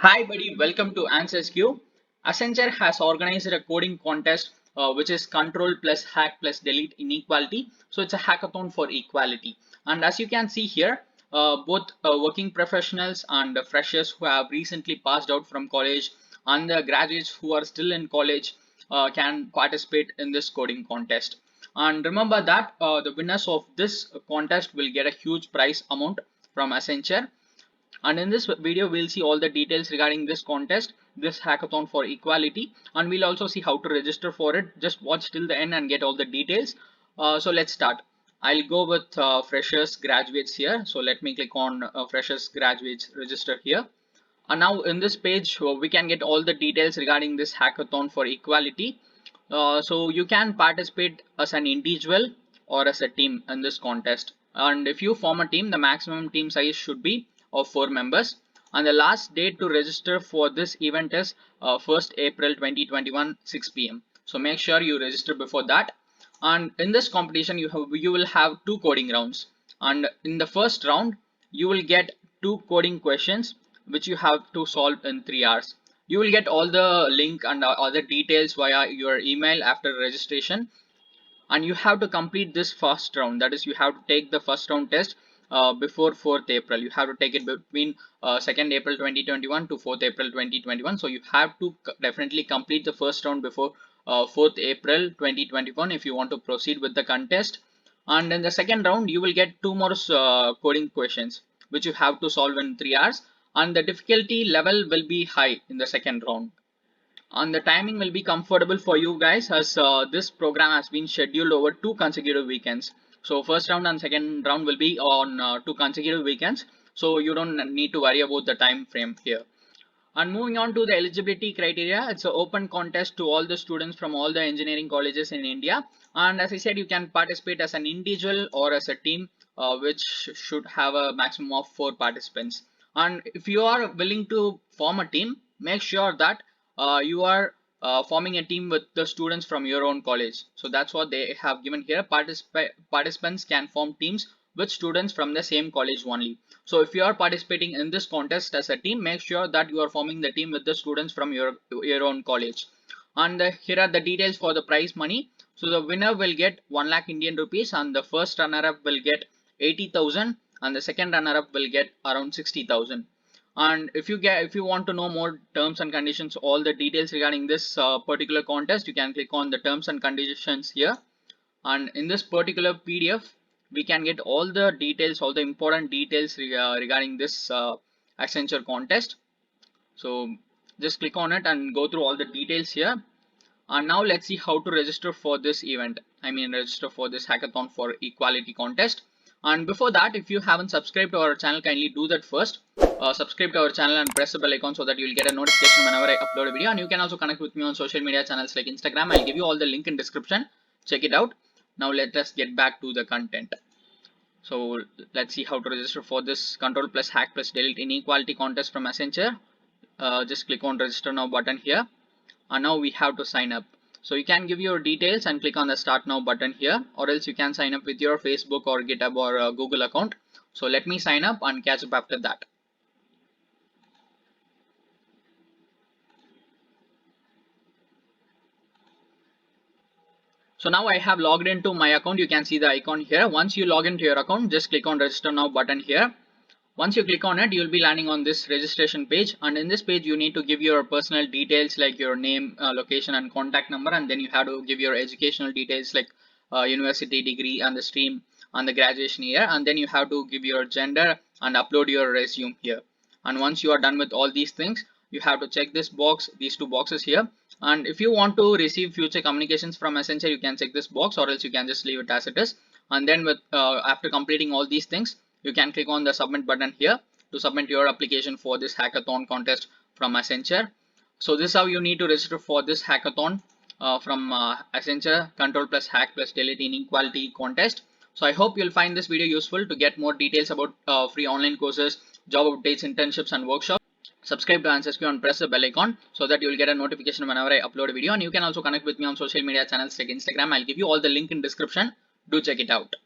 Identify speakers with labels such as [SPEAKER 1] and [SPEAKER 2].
[SPEAKER 1] Hi, buddy. Welcome to Answers Q. Accenture has organized a coding contest, which is Control plus Hack plus Delete Inequality. So it's a hackathon for equality. And as you can see here, both working professionals and freshers who have recently passed out from college and the graduates who are still in college can participate in this coding contest. And remember that the winners of this contest will get a huge prize amount from Accenture, and in this video we'll see all the details regarding this contest, this hackathon for equality, and we'll also see how to register for it. Just watch till the end and get all the details. So let's start. I'll go with freshers graduates here, so let me click on freshers graduates register here. And now in this page we can get all the details regarding this hackathon for equality. So you can participate as an individual or as a team in this contest, and if you form a team, the maximum team size should be of 4 members, and the last date to register for this event is 1st April 2021 6 p.m. So make sure you register before that. And in this competition you will have two coding rounds, and in the first round you will get two coding questions which you have to solve in 3 hours. You will get all the link and other details via your email after registration, and you have to complete this first round. That is, you have to take the first round test before 4th April. You have to take it between 2nd April 2021 to 4th April 2021. So you have to definitely complete the first round before 4th April 2021 if you want to proceed with the contest. And in the second round you will get two more coding questions which you have to solve in 3 hours, and the difficulty level will be high in the second round, and the timing will be comfortable for you guys, as this program has been scheduled over 2 consecutive weekends. So first round and second round will be on 2 consecutive weekends, so you don't need to worry about the time frame here. And moving on to the eligibility criteria, it's an open contest to all the students from all the engineering colleges in India. And as I said, you can participate as an individual or as a team, which should have a maximum of 4 participants. And if you are willing to form a team, make sure that you are forming a team with the students from your own college. So that's what they have given here. Participants can form teams with students from the same college only. So if you are participating in this contest as a team, make sure that you are forming the team with the students from your own college. And here are the details for the prize money. So the winner will get 1 lakh Indian rupees, and the first runner up will get 80,000, and the second runner up will get around 60,000. And if you want to know more terms and conditions, all the details regarding this particular contest, you can click on the terms and conditions here. And in this particular PDF we can get all the details, all the important details regarding this Accenture contest. So just click on it and go through all the details here. And now let's see how to register for this event. I mean, register for this hackathon for equality contest. And before that, if you haven't subscribed to our channel, kindly do that first. Subscribe to our channel and press the bell icon so that you'll get a notification whenever I upload a video. And you can also connect with me on social media channels like Instagram. I'll give you all the link in description. Check it out. Now let us get back to the content. So let's see how to register for this Control plus Hack plus Delete Inequality contest from Accenture. Just click on register now button here, and now we have to sign up. So you can give your details and click on the start now button here, or else you can sign up with your Facebook or GitHub or Google account. So let me sign up and catch up after that. So now I have logged into my account. You can see the icon here. Once you log into your account, just click on register now button here. Once you click on it, you'll be landing on this registration page, and in this page you need to give your personal details like your name, location and contact number, and then you have to give your educational details like university degree and the stream and the graduation year, and then you have to give your gender and upload your resume here. And once you are done with all these things, you have to check this box, these two boxes here. And if you want to receive future communications from Accenture, you can check this box, or else you can just leave it as it is. And then with after completing all these things, you can click on the submit button here to submit your application for this hackathon contest from Accenture. So this is how you need to register for this hackathon from Accenture Control plus Hack plus Delete Inequality contest. So I hope you'll find this video useful. To get more details about free online courses, job updates, internships and workshops, subscribe to Answers Q and press the bell icon so that you'll get a notification whenever I upload a video. And you can also connect with me on social media channels like Instagram. I'll give you all the link in description. Do check it out.